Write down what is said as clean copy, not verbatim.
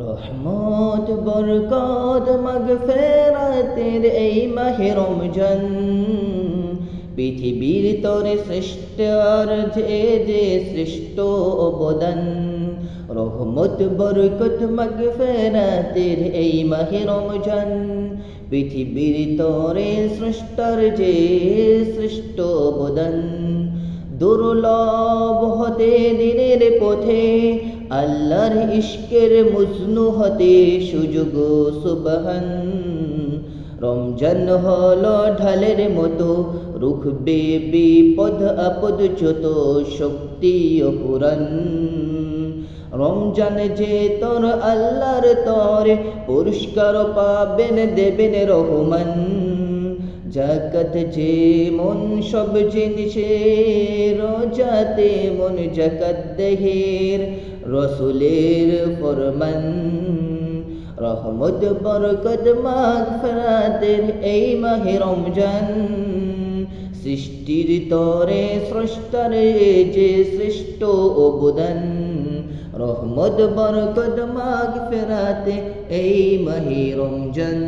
রহমত বরকত মাগফিরাতের এই মাহে রমজান, পৃথিবীর তরে শ্রেষ্ঠ আর যে শ্রেষ্ঠ অবদান। রহমত বরকত মাগফিরাতের এই মাহে রমজান, পৃথিবীর তরে শ্রেষ্ঠর যে শ্রেষ্ঠ অবদান। দুর্লভ হতে দিনের পথে আল্লাহর ইশকের মজনু হতে সুযোগ সুবহান। রমজান হলো ঢালের মতো রুখবে বিপদ আপদ যত শক্তি অপুরান। রমজান যে তোর আল্লাহর তরে পুরস্কার পাবেন দেবেন রহমান। জাকাত যে মন সব জিনিসে রোজাতে মন জাকাত দেহের রসুলের ফরমান। রহমত বরকত মাগফিরাতের এই মাহে রমজান, সৃষ্টির তরে স্রষ্টার যে শ্রেষ্ঠ অবদান। রহমত বরকত মাগফিরাতে এই মাহে রমজান।